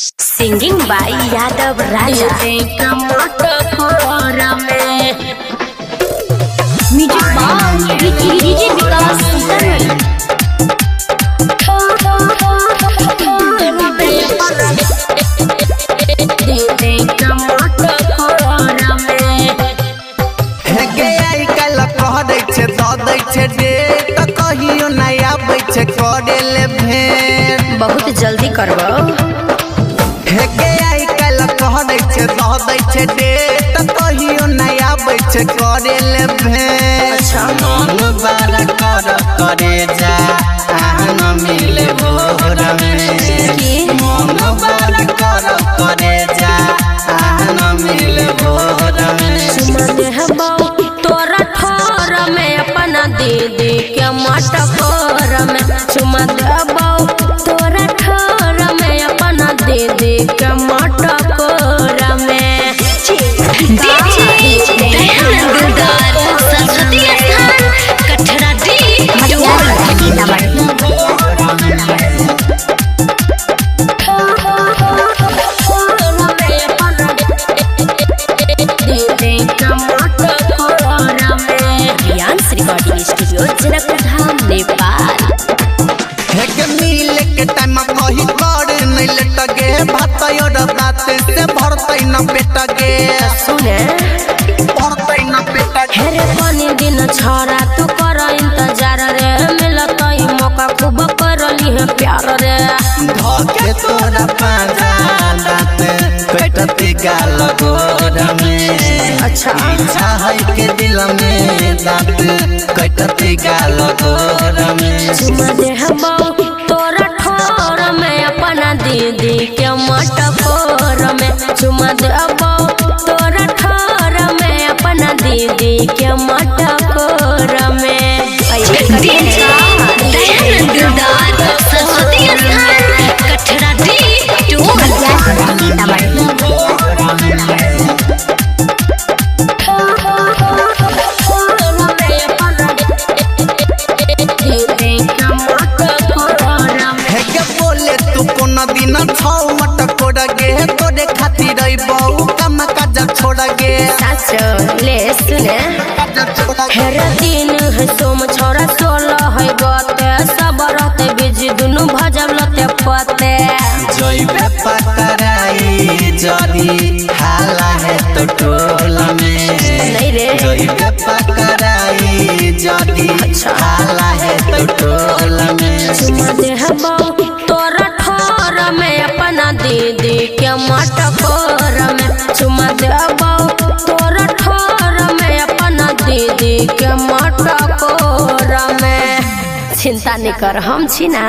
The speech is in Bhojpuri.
Singing by Yadav Raja. Music by DJ Vikas बहुत जल्दी करबो कहियो नहीं आबै छे करे ले भेंट मन बारा करे जा न मिले भोर में मन बारा करे जा न मिले भोर में तोरा ठोर में अपना दीदी के मटकोर में चुमा देबो तोरा ठोर में अपना दीदी के मटकोर में से भरतै न पेट गे सुने भरतै न पेट हेरे पानी दिन छोरा तू कर इंतजार रे मिलतई मौका खूब करली है प्यार रे धके तोरा पाजा दाते पेटते गाल गोर में अच्छा इच्छा है के दिल में दात कटते गाल गोर में चुमा देहबो तोरा ठोर में अपना दीदी के मटकोर में चुमा देबो तोरा ठोर में अपना दीदी के मटकोर में दिन छौ मटकोर गे तोरे खातिर बहु कम काज छोड़ गे ले सुने हेरे दिन है सोम छोरा 16 है गते सब रहते बिजी दुनु भजब लते पते जइबे पकड़ाई जदी हाला है तो टोला में नहीं रे जइबे पकड़ाई जदी हाला है तो टोला में चुमा देहबो तोरा ठोर में अपना दीदी के मटकोर में चुमा देबो तोरा ठोर में अपना दीदी के मटकोर में चिंता नहीं कर हम छी ना।